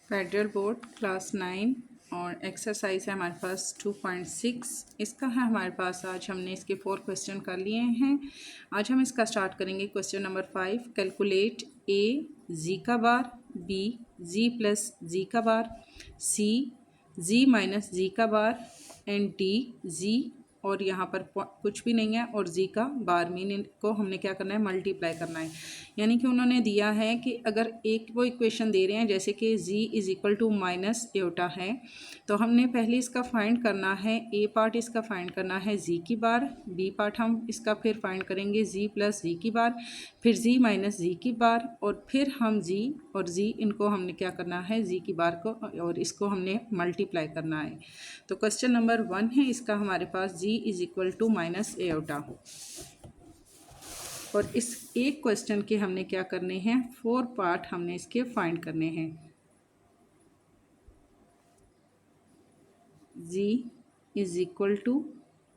Federal board class 9 और exercise है हमारे पास 2.6 इसका है हमारे पास। आज हमने इसके 4 क्वेश्चन कर लिए हैं। आज हम इसका स्टार्ट करेंगे क्वेश्चन नंबर 5। कैलकुलेट ए जी का बार, बी जी प्लस जी का बार, सी जी माइनस जी का बार एंड डी जी और यहाँ पर कुछ भी नहीं है और जी का बार। मीन इनको हमने क्या करना है, मल्टीप्लाई करना है। यानी कि उन्होंने दिया है कि अगर एक वो इक्वेशन दे रहे हैं जैसे कि z is equal to minus eta है, तो हमने पहले इसका फाइंड करना है, ए पार्ट इसका फाइंड करना है z की बार, बी पार्ट हम इसका फिर फाइंड करेंगे z प्लस जी की बार, फिर z माइनस जी की बार और फिर हम z और z इनको हमने क्या करना है, z की बार को और इसको हमने मल्टीप्लाई करना है। तो क्वेश्चन नंबर 1 है इसका हमारे पास z is equal to minus eta और इस एक क्वेश्चन के हमने क्या करने हैं, 4 पार्ट हमने इसके फाइंड करने हैं। z is equal to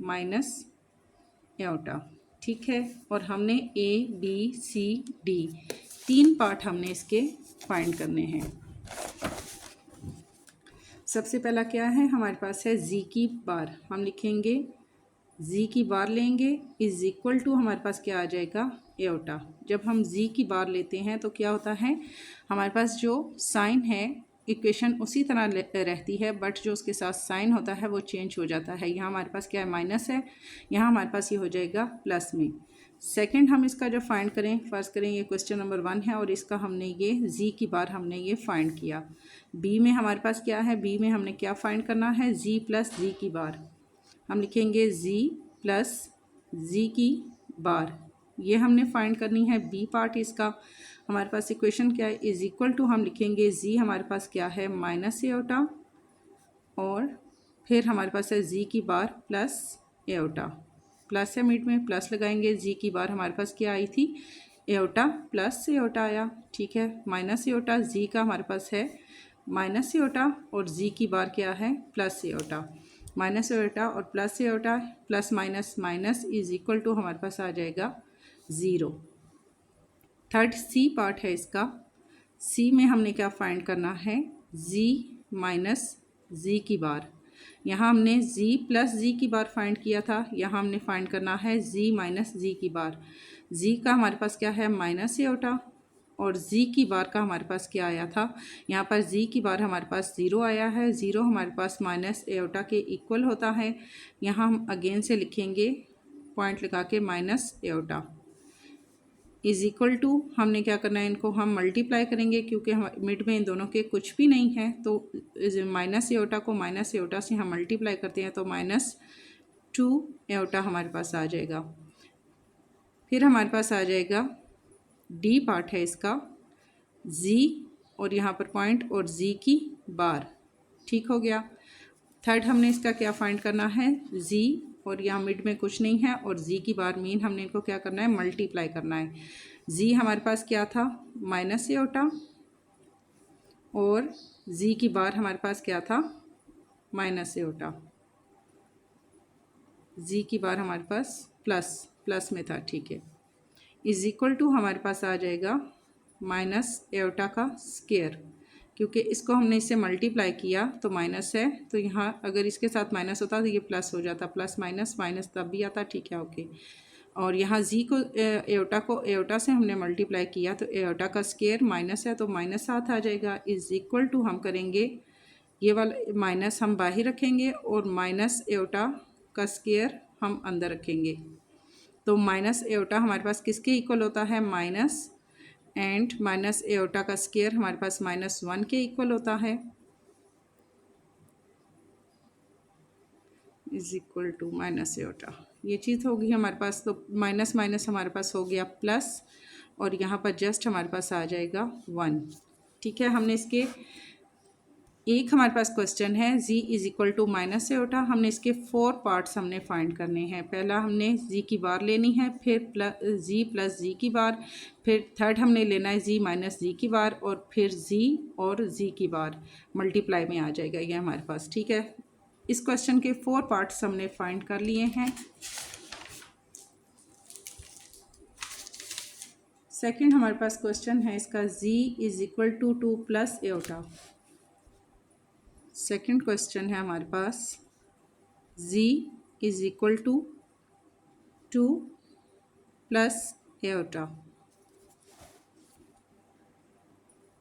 minus eta, ठीक है। और हमने A B C D 3 part हमने इसके फाइंड करने हैं। सबसे पहला क्या है हमारे पास है z की बार। हम लिखेंगे z की बार लेंगे इज इक्वल टू हमारे पास क्या आ जाएगा, एटा। जब हम z की बार लेते हैं तो क्या होता है, हमारे पास जो साइन है इक्वेशन उसी तरह रहती है, बट जो उसके साथ साइन होता है वो चेंज हो जाता है। यहाँ हमारे पास क्या है, माइनस है, यहाँ हमारे पास ये हो जाएगा प्लस में। सेकंड हम इसका जब फाइंड करें, फर्स्ट करें, ये क्वेश्चन नंबर 1 है और इसका हमने ये z की बार हमने ये फाइंड किया। b में हमारे पास क्या है, b में हमने क्या फाइंड करना है, z प्लस जी की बार। हम लिखेंगे z प्लस जी की बार, ये हमने फाइंड करनी है। बी पार्ट इसका हमारे पास इक्वेशन क्या है, इज इक्वल टू हम लिखेंगे z हमारे पास क्या है, माइनस एटा और फिर हमारे पास है z की बार प्लस एटा। प्लस है, मिड में प्लस लगाएंगे, z की बार हमारे पास क्या आई थी, एटा प्लस एटा आया, ठीक है। माइनस एटा, z का हमारे पास है माइनस एटा और z की बार क्या है, प्लस एटा। माइनस एटा और plus eta, plus minus minus is equal to हमारे पास आ जाएगा 0। थर्ड सी पार्ट है इसका। सी में हमने क्या फाइंड करना है, z माइनस जी की बार। यहाँ हमने z प्लस जी की बार फाइंड किया था, यहाँ हमने फाइंड करना है z माइनस जी की बार। z का हमारे पास क्या है, माइनस एटा और z की बार का हमारे पास क्या आया था, यहाँ पर z की बार हमारे पास 0 आया है। 0 हमारे पास माइनस एटा के इक्वल होता है। यहाँ हम अगेन से लिखेंगे पॉइंट लगा के minus Etah is equal to हमने क्या करना है, इनको हम मल्टीप्लाई करेंगे क्योंकि हम मिड में इन दोनों के कुछ भी नहीं है, तो माइनस एटा को माइनस एटा से हम मल्टीप्लाई करते हैं तो -2 एटा हमारे पास आ जाएगा। फिर हमारे पास आ जाएगा डी पार्ट है इसका, z और यहाँ पर पॉइंट और z की बार, ठीक हो गया। थर्ड हमने इसका क्या फाइंड करना है, z और यहाँ मिड में कुछ नहीं है और z की बार, मीन हमने इनको क्या करना है, मल्टीप्लाई करना है। z हमारे पास क्या था, माइनस एटा और z की बार हमारे पास क्या था, माइनस एटा। z की बार हमारे पास प्लस में था, ठीक है। इज इक्वल टू हमारे पास आ जाएगा माइनस एटा का स्क्वायर, क्योंकि इसको हमने इससे मल्टीप्लाई किया तो माइनस है, तो यहाँ अगर इसके साथ माइनस होता तो ये प्लस हो जाता, प्लस माइनस माइनस तब भी आता, ठीक है, ओके। और यहाँ z को एटा से हमने मल्टीप्लाई किया तो एटा का स्क्वायर माइनस है तो माइनस 7 आ जाएगा। इज इक्वल टू हम करेंगे ये वाला माइनस हम बाहर रखेंगे और माइनस एटा का स्क्वायर हम अंदर रखेंगे, तो माइनस एटा हमारे पास किसके इक्वल होता है, माइनस एंड माइनस एटा का स्क्वायर हमारे पास -1 के इक्वल होता है। इज इक्वल टू माइनस एटा, ये चीज़ होगी हमारे पास, तो माइनस माइनस हमारे पास हो गया प्लस और यहाँ पर जस्ट हमारे पास आ जाएगा 1, ठीक है। हमने इसके एक हमारे पास क्वेश्चन है z is equal to minus eta, हमने इसके 4 पार्ट्स हमने फाइंड करने हैं। पहला हमने z की बार लेनी है, फिर z प्लस जी की बार, फिर थर्ड हमने लेना है z माइनस जी की बार और फिर z और z की बार मल्टीप्लाई में आ जाएगा ये हमारे पास, ठीक है। इस क्वेश्चन के 4 पार्ट्स हमने फाइंड कर लिए हैं। सेकेंड हमारे पास क्वेश्चन है इसका, z is equal to 2 plus eta. Second question है हमारे पास z is equal to 2 plus iota.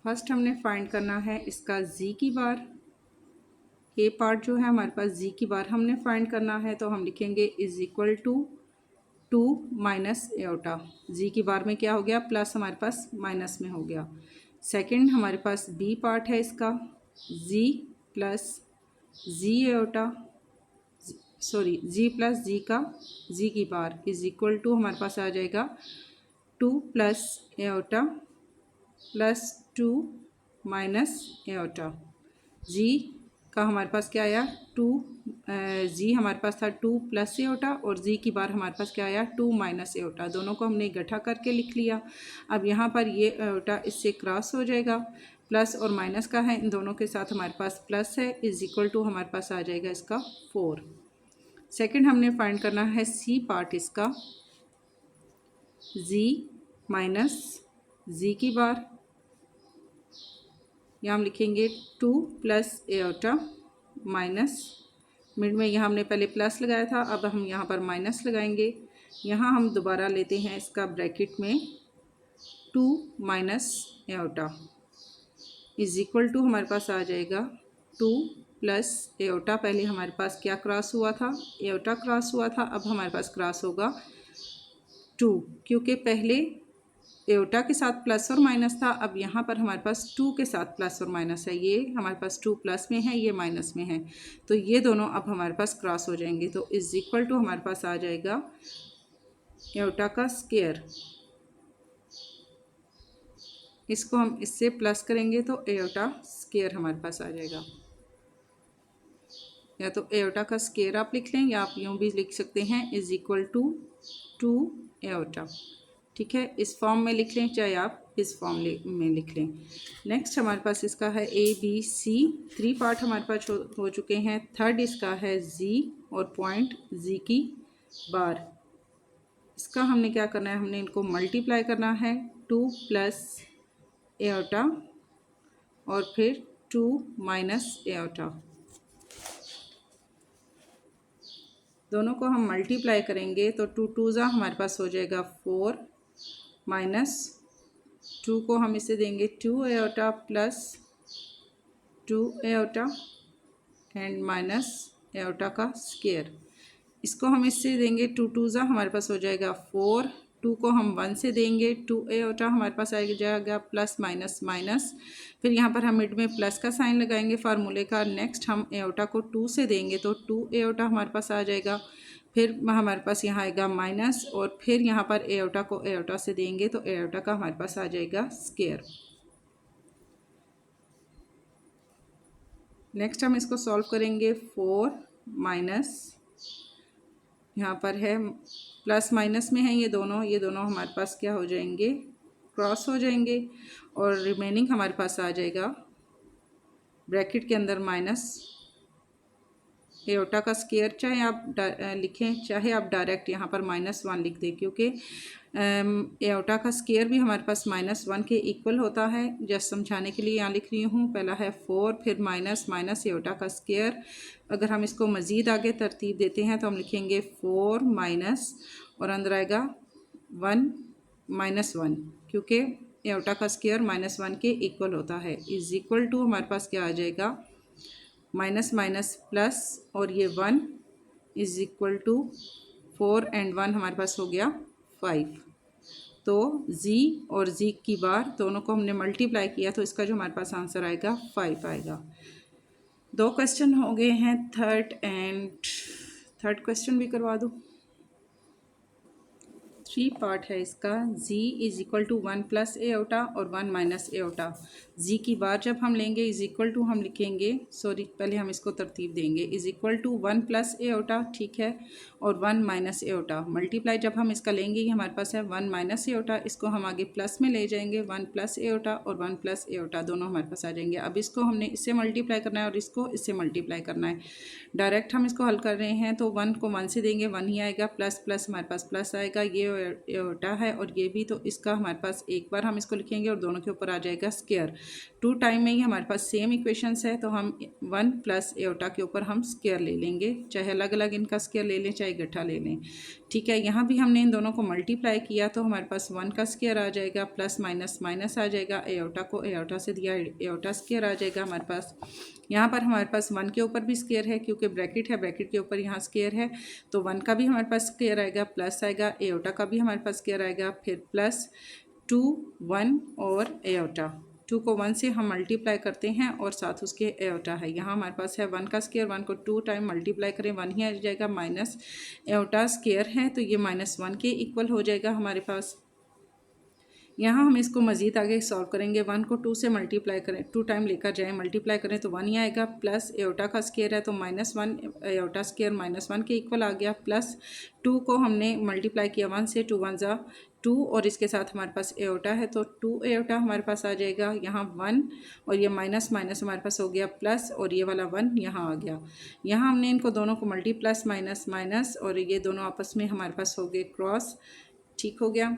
First हमने फाइंड करना है इसका z की बार। ये पार्ट जो है हमारे पास z की बार हमने फाइंड करना है, तो हम लिखेंगे is equal to 2 minus iota. z की बार में क्या हो गया, प्लस हमारे पास माइनस में हो गया। सेकंड हमारे पास b पार्ट है इसका, z plus z aorta, sorry z plus z का z की बार इज इक्वल टू हमारे पास आ जाएगा 2 plus iota plus 2 minus iota. G का हमारे पास क्या आया 2, जी हमारे पास था 2 प्लस एओटा और जी की बार हमारे पास क्या आया 2 माइनस एओटा। दोनों को हमने इकट्ठा करके लिख लिया। अब यहाँ पर ये एओटा इससे क्रॉस हो जाएगा, प्लस और माइनस का है, इन दोनों के साथ हमारे पास प्लस है, इज इक्वल टू हमारे पास आ जाएगा इसका 4। सेकंड हमने फाइंड करना है सी पार्ट इसका, जी माइनस जी की बार, यहाँ हम लिखेंगे 2 प्लस एओटा माइनस, मिड में यहाँ हमने पहले प्लस लगाया था, अब हम यहाँ पर माइनस लगाएंगे। यहाँ हम दोबारा लेते हैं इसका ब्रैकेट में 2 minus iota is equal to हमारे पास आ जाएगा 2 प्लस एओटा। पहले हमारे पास क्या क्रॉस हुआ था, एओटा क्रॉस हुआ था, अब हमारे पास क्रॉस होगा 2, क्योंकि पहले एओटा के साथ प्लस और माइनस था, अब यहाँ पर हमारे पास 2 के साथ प्लस और माइनस है। ये हमारे पास 2 प्लस में है, ये माइनस में है, तो ये दोनों अब हमारे पास क्रॉस हो जाएंगे। तो इज इक्वल टू हमारे पास आ जाएगा एओटा का स्क्वायर। इसको हम इससे प्लस करेंगे तो एओटा स्क्वायर हमारे पास आ जाएगा। या तो एओटा का स्क्वायर आप लिख लें, या आप यूँ भी लिख सकते हैं इज इक्वल टू 2 एओटा। ठीक है, इस फॉर्म में लिख लें, चाहे आप इस फॉर्म में लिख लें। नेक्स्ट हमारे पास इसका है ए बी सी, 3 पार्ट हमारे पास हो चुके हैं। थर्ड इसका है जी और पॉइंट जी की बार। इसका हमने क्या करना है, हमने इनको मल्टीप्लाई करना है 2 प्लस एओटा और फिर 2 माइनस एओटा। दोनों को हम मल्टीप्लाई करेंगे तो 2 2 ज़ा हमारे पास हो जाएगा 4 माइनस 2 को हम इसे देंगे 2 aorta plus 2 aorta and minus aorta का स्क्वायर। इसको हम इससे देंगे 2 2 ज़ा हमारे पास हो जाएगा 4, 2 को हम 1 से देंगे 2 एओटा हमारे पास आ जाएगा प्लस माइनस माइनस, फिर यहाँ पर हम मिड में प्लस का साइन लगाएंगे फार्मूले का। नेक्स्ट हम एओटा को 2 से देंगे तो 2 एओटा हमारे पास आ जाएगा, फिर हमारे पास यहाँ आएगा माइनस, और फिर यहाँ पर एओटा को एओटा से देंगे तो एओटा का हमारे पास आ जाएगा स्क्वायर। नेक्स्ट हम इसको सॉल्व करेंगे 4 माइनस, यहाँ पर है प्लस माइनस में है ये दोनों हमारे पास क्या हो जाएंगे, क्रॉस हो जाएंगे, और रिमेनिंग हमारे पास आ जाएगा ब्रैकेट के अंदर माइनस एओटा का स्क्वायर। चाहे आप लिखें, चाहे आप डायरेक्ट यहाँ पर -1 लिख दें, क्योंकि एओटा का स्क्वायर भी हमारे पास -1 के इक्वल होता है। जस्ट समझाने के लिए यहाँ लिख रही हूँ, पहला है 4 फिर माइनस माइनस एओटा का स्क्वायर। अगर हम इसको मज़ीद आगे तरतीब देते हैं तो हम लिखेंगे 4 माइनस और अंदर आएगा 1 -1, क्योंकि एओटा का स्क्वायर -1 के इक्वल होता है। इज इक्वल टू हमारे पास क्या आ जाएगा, माइनस माइनस प्लस और ये 1 इज इक्वल टू 4 एंड 1 हमारे पास हो गया 5। तो z और z की बार दोनों को हमने मल्टीप्लाई किया तो इसका जो हमारे पास आंसर आएगा 5 आएगा। 2 क्वेश्चन हो गए हैं, थर्ड क्वेश्चन भी करवा दूँ। 3 पार्ट है इसका, z is equal to 1 plus iota और 1 माइनस एओटा। z की बार जब हम लेंगे इज इक्वल टू हम लिखेंगे, सॉरी पहले हम इसको तरतीब देंगे, is equal to 1 plus iota, ठीक है, और 1 माइनस एओटा। मल्टीप्लाई जब हम इसका लेंगे, ये हमारे पास है 1 माइनस एओटा, इसको हम आगे प्लस में ले जाएंगे, 1 प्लस एओटा और 1 प्लस एओटा दोनों हमारे पास आ जाएंगे। अब इसको हमने इससे मल्टीप्लाई करना है और इसको इससे मल्टीप्लाई करना है। डायरेक्ट हम इसको हल कर रहे हैं तो 1 को 1 से देंगे 1 ही आएगा, प्लस प्लस हमारे पास प्लस आएगा, ये एओटा है और ये भी, तो इसका हमारे पास एक बार हम इसको लिखेंगे और दोनों के ऊपर आ जाएगा स्क्वायर। टू टाइम में ही हमारे पास सेम इक्वेशंस है, तो हम 1 प्लस एओटा के ऊपर हम स्क्वायर ले लेंगे, चाहे अलग अलग इनका स्क्वायर ले लें चाहे इकट्ठा ले लें। ठीक है, यहाँ भी हमने इन दोनों को मल्टीप्लाई किया तो हमारे पास 1 का स्क्वायर आ जाएगा, प्लस माइनस माइनस आ जाएगा, एओटा को एओटा से दिया एओटा स्क्वायर आ जाएगा हमारे पास। यहाँ पर हमारे पास 1 के ऊपर भी स्क्वायर है क्योंकि ब्रैकेट है, ब्रैकेट के ऊपर यहाँ स्क्वायर है, तो 1 का भी हमारे पास स्क्वायर आएगा, प्लस आएगा, एओटा का भी हमारे पास स्क्वायर आएगा, फिर प्लस 2 1 और एओटा। 2 को 1 से हम मल्टीप्लाई करते हैं और साथ उसके एओटा है। यहाँ हमारे पास है 1 का स्क्वायर, 1 को 2 टाइम मल्टीप्लाई करें 1 ही आ जाएगा, माइनस एओटा स्क्वायर है तो ये -1 के इक्वल हो जाएगा हमारे पास। यहाँ हम इसको मज़ीद आगे सॉल्व करेंगे। 1 को 2 से मल्टीप्लाई करें, 2 टाइम लेकर जाएं, मल्टीप्लाई करें तो 1 ही आएगा, प्लस एओटा का स्क्वायर है तो -1 एओटा स्क्वायर -1 के इक्वल आ गया, प्लस 2 को हमने मल्टीप्लाई किया 1 से, 2 1 ज़ा 2 और इसके साथ हमारे पास एओटा है तो 2 एओटा हमारे पास आ जाएगा। यहाँ 1 और ये माइनस माइनस हमारे पास हो गया प्लस और ये वाला 1 यहाँ आ गया। यहाँ हमने इनको दोनों को प्लस माइनस माइनस और ये दोनों आपस में हमारे पास हो गए क्रॉस। ठीक हो गया,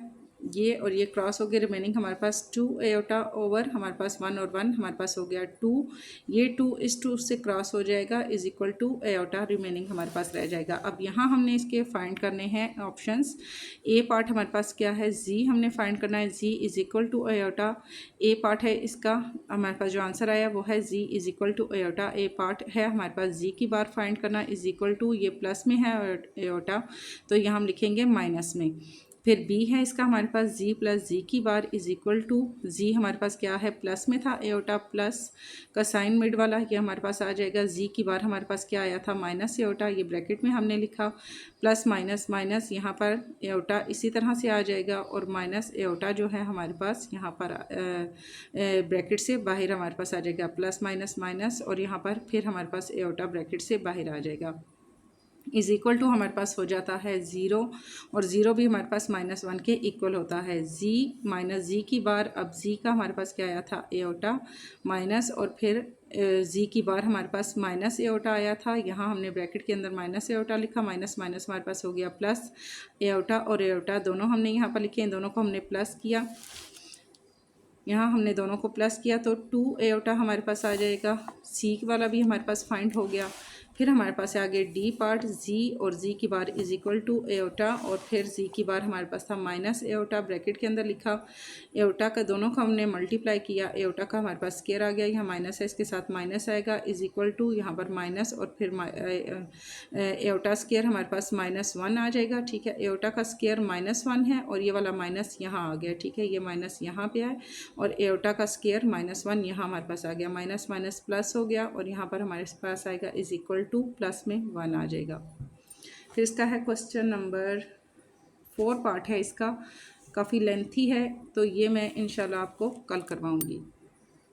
ये और ये क्रॉस हो गया, रिमेनिंग हमारे पास 2 एओटा ओवर हमारे पास 1 और 1 हमारे पास हो गया 2। ये 2 इस 2 से क्रॉस हो जाएगा is equal to iota, remaining हमारे पास रह जाएगा। अब यहाँ हमने इसके फाइंड करने हैं ऑप्शंस। ए पार्ट हमारे पास क्या है, जी हमने फाइंड करना है, G is equal to iota. A part है इसका, हमारे पास जो आंसर आया वो है G is equal to iota. A part है हमारे पास जी की बार फाइंड करना इज इक्वल टू, ये प्लस में है एओटा तो यहाँ हम लिखेंगे माइनस में। फिर बी है इसका हमारे पास जी प्लस जी की बार इज इक्वल टू, जी हमारे पास क्या है प्लस में था, एओटा प्लस का साइन मिड वाला ये हमारे पास आ जाएगा। जी की बार हमारे पास क्या आया था माइनस एओटा, ये ब्रैकेट में हमने लिखा, प्लस माइनस माइनस यहाँ पर एओटा इसी तरह से आ जाएगा और माइनस एओटा जो है हमारे पास यहाँ पर ब्रैकेट से बाहर हमारे पास आ जाएगा, प्लस माइनस माइनस और यहाँ पर फिर हमारे पास एओटा ब्रैकेट से बाहर आ जाएगा इज इक्वल टू हमारे पास हो जाता है 0 और 0 भी हमारे पास -1 के इक्वल होता है। जी माइनस जी की बार, अब जी का हमारे पास क्या आया था एओटा माइनस और फिर जी की बार हमारे पास माइनस एओटा आया था, यहाँ हमने ब्रैकेट के अंदर माइनस एओटा लिखा, माइनस माइनस हमारे पास हो गया प्लस एओटा और एओटा दोनों हमने यहाँ पर लिखे, इन दोनों को हमने प्लस किया, यहाँ हमने दोनों को प्लस किया तो 2 एओटा हमारे पास आ जाएगा। सी वाला भी हमारे पास फाइंड हो गया। फिर हमारे पास है आगे डी पार्ट, जी और जी की बार इज इक्वल टू एओटा और फिर जी की बार हमारे पास था माइनस एओटा, ब्रैकेट के अंदर लिखा, एओटा का दोनों को हमने मल्टीप्लाई किया, एओटा का हमारे पास स्क्वायर आ गया, यहाँ माइनस है इसके साथ माइनस आएगा इज इक्वल टू यहाँ पर माइनस और फिर एओटा स्क्वायर हमारे पास -1 आ जाएगा। ठीक है, एओटा का स्क्वायर -1 है और ये वाला माइनस यहाँ आ गया। ठीक है, ये माइनस यहाँ पे आए और एओटा का स्क्वायर -1 यहाँ हमारे पास आ गया, माइनस माइनस प्लस हो गया और यहाँ पर हमारे पास आएगा इज इक्वल टू प्लस में 1 आ जाएगा। फिर इसका है क्वेश्चन नंबर 4 पार्ट है इसका, काफ़ी लेंथी है तो ये मैं इंशाल्लाह आपको कल करवाऊँगी।